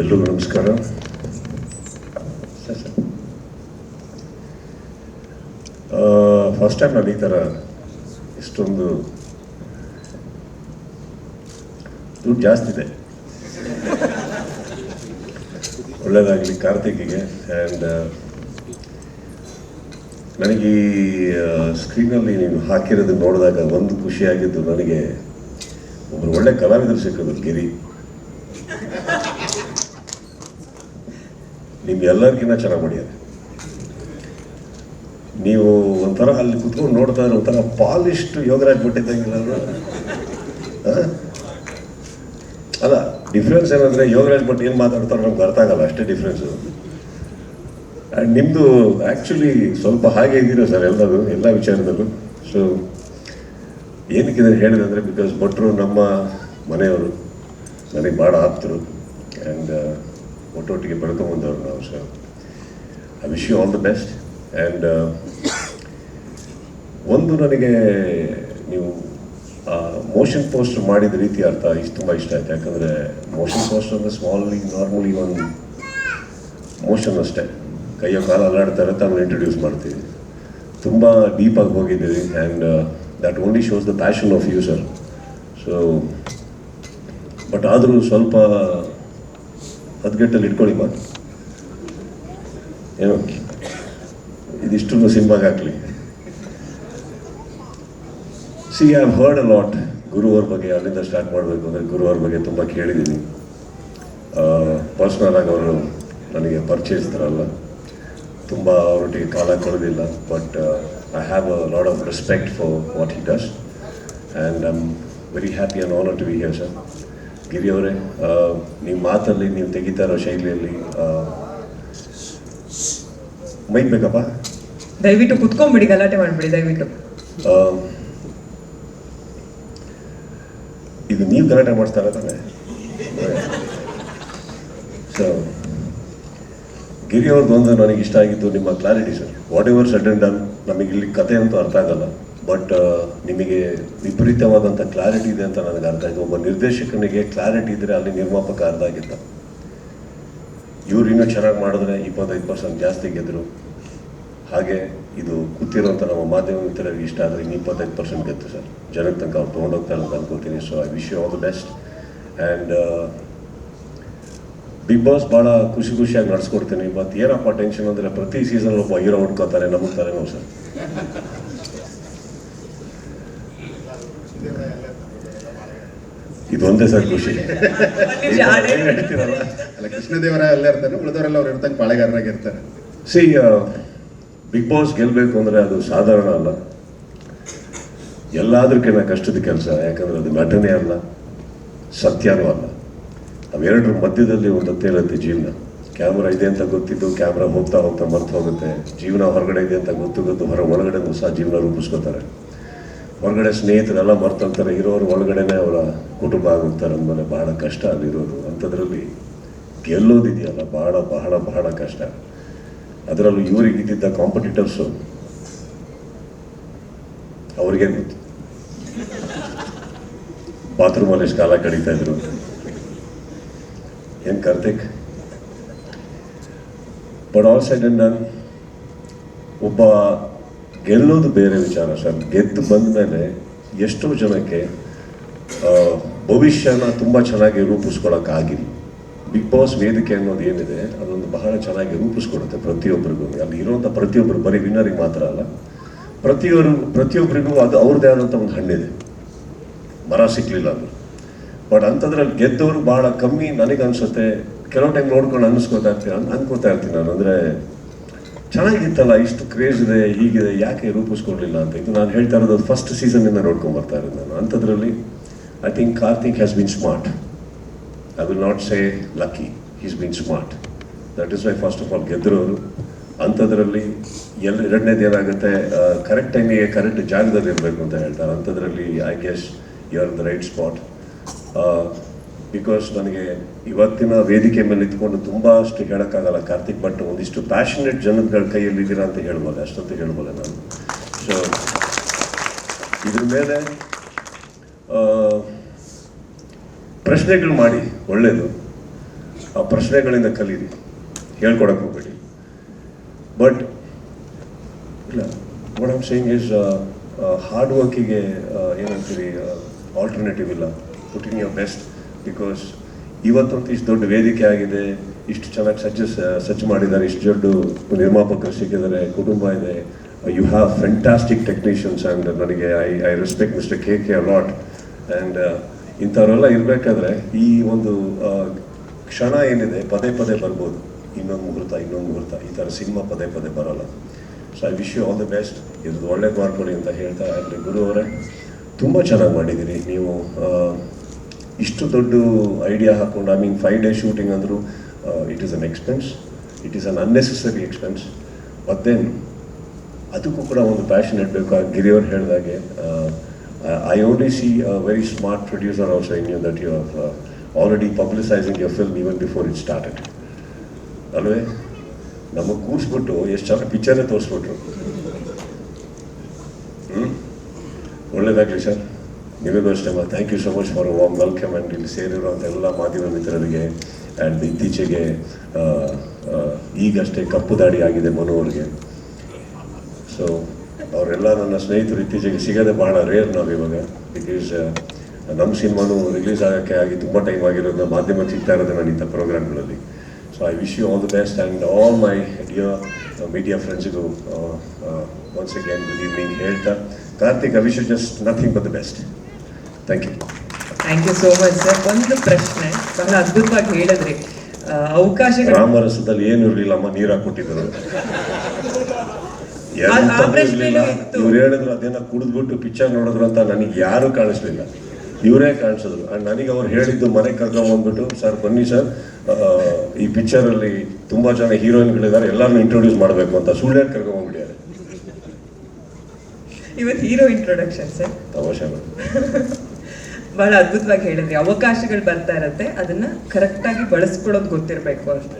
ಎಲ್ರಿಗೂ ನಮಸ್ಕಾರ. First time ನಾನು ಈ ಥರ ಇಷ್ಟೊಂದು ದುಡ್ಡು ಜಾಸ್ತಿ ಇದೆ. ಒಳ್ಳೆಯದಾಗಲಿ ಕಾರ್ತಿಕ್ಗೆ. ಆ್ಯಂಡ್ ನನಗೆ ಈ ಸ್ಕ್ರೀನಲ್ಲಿ ನೀವು ಹಾಕಿರೋದು ನೋಡಿದಾಗ ಒಂದು ಖುಷಿಯಾಗಿದ್ದು, ನನಗೆ ಒಬ್ಬರು ಒಳ್ಳೆ ಕಲಾವಿದರು ಸಿಕ್ಕಿದ್ರು, ಗಿರಿ. ನಿಮ್ಗೆಲ್ಲರಿಗಿನ್ನ ಚೆನ್ನಾಗಿ ಮಾಡಿದ್ದಾರೆ. ನೀವು ಒಂಥರ ಅಲ್ಲಿ ಕುತ್ಕೊಂಡು ನೋಡ್ತಾ ಇರೋ ಒಂಥರ ಪಾಲಿಸ್ಟ್ ಯೋಗರಾಜ್ ಬಿಟ್ಟಿದ್ದಂಗಿಲ್ಲ ಅಲ್ಲ. ಡಿಫ್ರೆನ್ಸ್ ಏನಂದರೆ, ಯೋಗರಾಜ್ ಭಟ್ ಏನು ಮಾತಾಡ್ತಾರೋ ನಮ್ಗೆ ಅರ್ಥ ಆಗಲ್ಲ, ಅಷ್ಟೇ ಡಿಫ್ರೆನ್ಸು. ಆ್ಯಂಡ್ ನಿಮ್ಮದು ಆ್ಯಕ್ಚುಲಿ ಸ್ವಲ್ಪ ಹಾಗೆ ಇದ್ದೀರಾ ಸರ್ ಎಲ್ಲ ವಿಚಾರದಲ್ಲೂ. ಸೊ ಏನಕ್ಕೆ ಇದನ್ನು ಹೇಳಿದೆ ಅಂದರೆ, ಬಿಕಾಸ್ ಭಟ್ರು ನಮ್ಮ ಮನೆಯವರು, ನನಗೆ ಭಾಳ ಆಪ್ತರು. ಆ್ಯಂಡ್ ಒಟ್ಟೊಟ್ಟಿಗೆ ಬೆಳ್ಕೊಂಬಂದವರು ನಾವು. So I wish you all the best. And ಒಂದು ನನಗೆ ನೀವು ಮೋಷನ್ ಪೋಸ್ಟರ್ ಮಾಡಿದ ರೀತಿ ಅರ್ಥ ತುಂಬ ಇಷ್ಟ ಆಯ್ತು. ಯಾಕಂದರೆ ಮೋಷನ್ ಪೋಸ್ಟರ್ ಅಂದರೆ ನಾರ್ಮಲಿ ಒಂದು ಮೋಷನ್ ಅಷ್ಟೇ, ಕೈಯೋ ಕಾಲು ಅಲ್ಲಾಡ್ತಾ ಇರುತ್ತೆ, ಆಮೇಲೆ ಇಂಟ್ರೊಡ್ಯೂಸ್ ಮಾಡ್ತೀವಿ. ತುಂಬ ಡೀಪಾಗಿ ಹೋಗಿದ್ದೀವಿ. And that only shows the passion of you sir. So but ಆದರೂ ಸ್ವಲ್ಪ ಹದ್ಗೆಟ್ಟಲ್ಲಿ ಇಟ್ಕೊಳ್ಳಿ ಮಾತು, ಏನೋ ಇದಿಷ್ಟು ಸಿಂಪಾಗಿ ಹಾಕಲಿ. See I have heard a lot ಗುರುವ್ರ ಬಗ್ಗೆ. ಅಲ್ಲಿಂದ ಸ್ಟಾರ್ಟ್ ಮಾಡಬೇಕು ಅಂದರೆ, ಗುರುವ್ರ ಬಗ್ಗೆ ತುಂಬ ಕೇಳಿದ್ದೀನಿ. ಪರ್ಸ್ನಲ್ ಆಗಿ ಅವರು ನನಗೆ ಪರಿಚಯಿಸ್ತಾರಲ್ಲ, ತುಂಬ ಅವರೊಟ್ಟಿಗೆ ಕಾಲ ಕಳೆದಿಲ್ಲ. But I have a lot of respect for what he does. And I am very happy and honour to be here sir. Giri ಅವರೇ, ನಿಮ್ಮ ಮಾತಲ್ಲಿ, ನೀವು ತೆಗಿತಾ ಇರೋ ಶೈಲಿಯಲ್ಲಿ ಮೈಕ್ ಬೇಕಪ್ಪ, ದಯವಿಟ್ಟು ಕುತ್ಕೊಂಡ್ಬಿಡಿ, ಗಲಾಟೆ ಮಾಡಿಬಿಡಿ ದಯವಿಟ್ಟು. ಇದು ನೀವು ಗಲಾಟೆ ಮಾಡಿಸ್ತಾರ ತಾನೆ. ಸೊ ಗಿರಿ ಅವ್ರದ್ದು ಒಂದು ನನಗೆ ಇಷ್ಟ ಆಗಿದ್ದು ನಿಮ್ಮ clarity sir. What ever said and done, ನಮಗೆ ಇಲ್ಲಿ ಕತೆ ಅಂತೂ ಅರ್ಥ ಆಗಲ್ಲ, ಬಟ್ ನಿಮಗೆ ವಿಪರೀತವಾದಂಥ ಕ್ಲಾರಿಟಿ ಇದೆ ಅಂತ ನನಗೆ ಅರ್ಥ ಆಯಿತು. ಒಬ್ಬ ನಿರ್ದೇಶಕನಿಗೆ ಕ್ಲಾರಿಟಿ ಇದ್ದರೆ ಅಲ್ಲಿ ನಿರ್ಮಾಪಕ ಅರ್ಥ ಆಗಿದ್ದ. ಇವ್ರು ಇನ್ನೂ ಚೆನ್ನಾಗಿ ಮಾಡಿದ್ರೆ 25% ಜಾಸ್ತಿ ಗೆದ್ದರು. ಹಾಗೆ ಇದು ಕೂತಿರೋಂಥ ನಮ್ಮ ಮಾಧ್ಯಮ ಮಿತ್ರರಿಗೆ ಇಷ್ಟ ಆದರೆ ಇನ್ನು 25% ಗೆದ್ದು ಸರ್, ಜನಕ್ಕೆ ತನಕ ಅವ್ರು ತೊಗೊಂಡೋಗ್ತಾರೆ ಅಂತ ಅನ್ಕೋತೀನಿ. So I wish you all the best. And Bigg Boss ಭಾಳ ಖುಷಿಯಾಗಿ ನಡೆಸ್ಕೊಡ್ತೀನಿ. ಮತ್ತು ಏನಪ್ಪ ಟೆನ್ಷನ್ ಅಂದರೆ, ಪ್ರತಿ ಸೀಸನ್ ಒಬ್ಬ ಹೀರೋ ಹುಡ್ಕೋತಾರೆ, ನಮಗೆ ತಾರೆ ನಾವು ಸರ್. ಇದೊಂದೇ ಸರ್ ಖುಷಿ. ಹೇಳ್ತೀರಲ್ಲ, ಅಲ್ಲ, ಕೃಷ್ಣದೇವರ ಎಲ್ಲ ಇರ್ತಾರೆ, ಉಳಿದವರೆಲ್ಲ ಅವ್ರು ಇರ್ತಾರೆ, ಪಾಳೆಗಾರರಾಗಿರ್ತಾರೆ. ಸಿ ಬಿಗ್ ಬಾಸ್ ಗೆಲ್ಲಬೇಕು ಅಂದರೆ ಅದು ಸಾಧಾರಣ ಅಲ್ಲ, ಎಲ್ಲದಕ್ಕಿಂತ ಕಷ್ಟದ ಕೆಲಸ. ಯಾಕಂದರೆ ಅದು ನಟನೆ ಅಲ್ಲ, ಸತ್ಯನೂ ಅಲ್ಲ. ಅವೆರಡರ ಮಧ್ಯದಲ್ಲಿ ಒಂದು ತೇಲತ್ತೆ ಜೀವನ. ಕ್ಯಾಮ್ರಾ ಇದೆ ಅಂತ ಗೊತ್ತಿದ್ದು ಕ್ಯಾಮ್ರಾ ಹೋಗ್ತಾ ಮರ್ತು ಹೋಗುತ್ತೆ. ಜೀವನ ಹೊರಗಡೆ ಇದೆ ಅಂತ ಗೊತ್ತು ಒಳಗಡೆ ಸಹ ಜೀವನ ರೂಪಿಸ್ಕೋತಾರೆ. ಹೊರಗಡೆ ಸ್ನೇಹಿತರೆಲ್ಲ ಮರ್ತೋಗ್ತಾರೆ, ಇರೋರು ಒಳಗಡೆನೇ ಅವರ ಕುಟುಂಬ ಆಗುತ್ತಾರೆ. ಅಂದಮೇಲೆ ಬಹಳ ಕಷ್ಟ ಅಲ್ಲಿರೋದು. ಅಂಥದ್ರಲ್ಲಿ ಗೆಲ್ಲೋದಿದೆಯಲ್ಲ, ಬಹಳ ಕಷ್ಟ. ಅದರಲ್ಲೂ ಇವರಿಗೆ ಇದ್ದಿದ್ದ ಕಾಂಪಿಟೇಟರ್ಸು ಅವ್ರಿಗೆ ಗೊತ್ತು, ಬಾತ್ರೂಮಲ್ಲಿ ಎಷ್ಟು ಕಾಲ ಕಳೀತಾ ಇದ್ರು. ಏನು Karthik, but all said and done, ಒಬ್ಬ ಗೆಲ್ಲೋದು ಬೇರೆ ವಿಚಾರ ಸರ್. ಗೆದ್ದು ಬಂದ ಮೇಲೆ ಎಷ್ಟೋ ಜನಕ್ಕೆ ಭವಿಷ್ಯನ ತುಂಬ ಚೆನ್ನಾಗಿ ರೂಪಿಸ್ಕೊಳ್ಳೋಕ್ಕಾಗಿಲ್ಲ. ಬಿಗ್ ಬಾಸ್ ವೇದಿಕೆ ಅನ್ನೋದು ಏನಿದೆ, ಅದೊಂದು ಬಹಳ ಚೆನ್ನಾಗಿ ರೂಪಿಸ್ಕೊಡುತ್ತೆ ಪ್ರತಿಯೊಬ್ಬರಿಗೂ. ಅಲ್ಲಿ ಇರುವಂಥ ಪ್ರತಿಯೊಬ್ಬರು, ಬರೀ ವಿನ್ನರಿಗೆ ಮಾತ್ರ ಅಲ್ಲ, ಪ್ರತಿಯೊಬ್ಬರಿಗೂ ಅದು ಅವ್ರದ್ದೇ ಆದಂಥ ಒಂದು ಹಣ್ಣಿದೆ, ಮರ ಸಿಕ್ಕಲಿಲ್ಲ ಅಂದ್ರೆ. ಬಟ್ ಅಂಥದ್ರಲ್ಲಿ ಗೆದ್ದವರು ಭಾಳ ಕಮ್ಮಿ ನನಗನ್ಸುತ್ತೆ. ಕೆಲವು ಟೈಮ್ ನೋಡ್ಕೊಂಡು ಅನ್ಕೋತಾ ಇರ್ತೀನಿ ನಾನು, ಅಂದರೆ ಚೆನ್ನಾಗಿತ್ತಲ್ಲ, ಇಷ್ಟು ಕ್ರೇಜ್ ಇದೆ, ಹೀಗಿದೆ, ಯಾಕೆ ರೂಪಿಸ್ಕೊಡ್ಲಿಲ್ಲ ಅಂತ. ಇದು ನಾನು ಹೇಳ್ತಾ ಇರೋದು ಫಸ್ಟ್ ಸೀಸನ್ನಿಂದ ನೋಡ್ಕೊಂಡು ಬರ್ತಾ ಇರೋದು ನಾನು. ಅಂಥದ್ರಲ್ಲಿ I think Karthik has been smart. I will not say lucky, he's been smart. That is why first of all ಗೆದ್ದರು. ಅಂಥದ್ರಲ್ಲಿ ಎರಡನೇದು ಏನಾಗುತ್ತೆ, ಕರೆಕ್ಟ್ ಟೈಮಿಗೆ ಕರೆಕ್ಟ್ ಜಾಗದಲ್ಲಿ ಇರಬೇಕು ಅಂತ ಹೇಳ್ತಾರೆ. ಅಂಥದ್ರಲ್ಲಿ I guess you are the right spot. Because ನನಗೆ ಇವತ್ತಿನ ವೇದಿಕೆ ಮೇಲೆ ನಿಂತ್ಕೊಂಡು ತುಂಬ ಅಷ್ಟು ಹೇಳೋಕ್ಕಾಗಲ್ಲ. ಕಾರ್ತಿಕ್ ಭಟ್ ಒಂದಿಷ್ಟು ಪ್ಯಾಷನೇಟ್ ಜನಗಳ ಕೈಯಲ್ಲಿದ್ದೀರಾ ಅಂತ ಹೇಳ್ಬೋಲ್ಲ, ಅಷ್ಟೊತ್ತು ಹೇಳ್ಬೋಲ್ಲ ನಾನು. ಸೊ ಇದ್ರ ಮೇಲೆ ಪ್ರಶ್ನೆಗಳು ಮಾಡಿ, ಒಳ್ಳೆಯದು. ಆ ಪ್ರಶ್ನೆಗಳಿಂದ ಕಲೀರಿ, ಹೇಳ್ಕೊಡಕ್ಕೆ ಹೋಗ್ಬೇಡಿ. ಬಟ್ ಇಲ್ಲ, what I'm saying is hard ವರ್ಕಿಗೆ ಏನಂತೀರಿ ಆಲ್ಟರ್ನೇಟಿವ್ ಇಲ್ಲ. Put in your best, because ಇವತ್ತಂತೂ ಇಷ್ಟು ದೊಡ್ಡ ವೇದಿಕೆ ಆಗಿದೆ, ಇಷ್ಟು ಚೆನ್ನಾಗಿ ಸಜ್ಜು ಮಾಡಿದ್ದಾರೆ, ಇಷ್ಟು ದೊಡ್ಡ ನಿರ್ಮಾಪಕರು ಸಿಕ್ಕಿದ್ದಾರೆ, ಕುಟುಂಬ ಇದೆ, you have fantastic technicians. And ನನಗೆ I respect mister K a lot. And ಇಂಥವರೆಲ್ಲ ಇರಬೇಕಾದ್ರೆ ಈ ಒಂದು ಕ್ಷಣ ಏನಿದೆ ಪದೇ ಪದೇ ಬರ್ಬೋದು. ಇನ್ನೊಂದು ಮುಹೂರ್ತ, ಈ ಥರ ಸಿನಿಮಾ ಪದೇ ಪದೇ ಬರೋಲ್ಲ. So I wish you all the best. ಇದು ಒಳ್ಳೇದು ಮಾಡ್ಕೊಳ್ಳಿ ಅಂತ ಹೇಳ್ತಾ, ಆ್ಯಂಡ್ ಗುರು ಅವರೇ ತುಂಬ ಚೆನ್ನಾಗಿ ಮಾಡಿದ್ದೀರಿ ನೀವು. ಇಷ್ಟು ದೊಡ್ಡ ಐಡಿಯಾ ಹಾಕ್ಕೊಂಡು, ಐ ಮೀನ್ 5 days ಶೂಟಿಂಗ್ ಅಂದರು, it is an expense, it is an unnecessary expense. But then ಅದಕ್ಕೂ ಕೂಡ ಒಂದು ಪ್ಯಾಷನ್ ಇಡಬೇಕು. ಗಿರಿಯವ್ರು ಹೇಳಿದಾಗೆ I only see a very smart producer also in you, that you are already publicising your film even before it started ಅಲ್ವೇ. ನಮಗೆ ಕೂರಿಸ್ಬಿಟ್ಟು ಎಷ್ಟು ಚೆನ್ನಾಗಿ ಪಿಕ್ಚರೇ ತೋರಿಸ್ಬಿಟ್ರು. ಒಳ್ಳೇದಾಗಲಿ ಸರ್, ನಿಮಗೂ ಅಷ್ಟೇ. Thank you so much for warm welcome. And ಇಲ್ಲಿ ಸೇರಿರುವಂಥ ಎಲ್ಲ ಮಾಧ್ಯಮ ಮಿತ್ರರಿಗೆ, ಆ್ಯಂಡ್ ಇತ್ತೀಚೆಗೆ ಈಗಷ್ಟೇ ಕಪ್ಪು ದಾಡಿ ಆಗಿದೆ ಮನು ಅವ್ರಿಗೆ. ಸೊ ಅವರೆಲ್ಲ ನನ್ನ ಸ್ನೇಹಿತರು ಇತ್ತೀಚೆಗೆ ಸಿಗೋದೇ ಭಾಳ ರೇರ್ ನಾವಿವಾಗ. ಬಿಕಾಸ್ ನಮ್ಮ ಸಿನಿಮಾನು ರಿಲೀಸ್ ಆಗೋಕ್ಕೆ ಆಗಿ ತುಂಬ ಟೈಮ್ ಆಗಿರೋದನ್ನ ಮಾಧ್ಯಮಕ್ಕೆ ಸಿಗ್ತಾ ಇರೋದು ನಾನು ಇಂಥ ಪ್ರೋಗ್ರಾಮ್ಗಳಲ್ಲಿ. So I wish you all the best and all my dear media ಫ್ರೆಂಡ್ಸಿಗೂ ಒನ್ಸ್ ಅಗೇನ್ ಗುಡ್ ಈವ್ನಿಂಗ್ ಹೇಳ್ತಾ, Karthik, I wish you just nothing but the best. Thank you. Thank you so much sir. ಒಂದು ಪ್ರಶ್ನೆ ಬಹಳ ಅದ್ಭುತವಾಗಿ ಹೇಳಿದ್ರಿ. ಅವಕಾಶಗಳು ರಾಮರಸದಲ್ಲಿ ಏನು ಇರಲಿಲ್ಲಮ್ಮ, ನೀರು ಹಾಕ್ಕೊಟ್ಟಿದ್ರು. ಆ ಪ್ರಶ್ನೆನೂ ಇತ್ತು. ಇವ್ರು ಹೇಳಿದ್ರು ಅದೇನ ಕುಡಿದ್ಬಿಟ್ಟು ಪಿಕ್ಚರ್ ನೋಡಿದ್ರು ಅಂತ. ನನಗೆ ಯಾರು ಕಾಣಿಸ್ಲಿಲ್ಲ, ಇವರೇ ಕಾಣಿಸಿದ್ರು. ಅಂಡ್ ನನಗೆ ಅವ್ರು ಹೇಳಿದ್ದು ಮನೆಗೆ ಕರ್ಕೊಂಡ್ಬಂದ್ಬಿಟ್ಟು, ಸರ್ ಬನ್ನಿ ಸರ್, ಈ ಪಿಕ್ಚರಲ್ಲಿ ತುಂಬ ಜನ ಹೀರೋಯಿನ್ಗಳಿದ್ದಾರೆ, ಎಲ್ಲರನ್ನೂ ಇಂಟ್ರೊಡ್ಯೂಸ್ ಮಾಡಬೇಕು ಅಂತ. ಸುಳ್ಳು ಕರ್ಕೊಂಡ್ಬಿಟ್ಟಿದ್ದಾರೆ. ಇವತ್ತು ಹೀರೋ ಇಂಟ್ರೊಡಕ್ಷನ್ ಸರ್. ತಮಾಷೆ ಬಹಳ ಅದ್ಭುತವಾಗಿ ಹೇಳಿದ್ರಿ. ಅವಕಾಶಗಳು ಬರ್ತಾ ಇರತ್ತೆ, ಅದನ್ನ ಕರೆಕ್ಟಾಗಿ ಬಳಸ್ಕೊಳ್ಳೋದು ಗೊತ್ತಿರಬೇಕು ಅಂತ.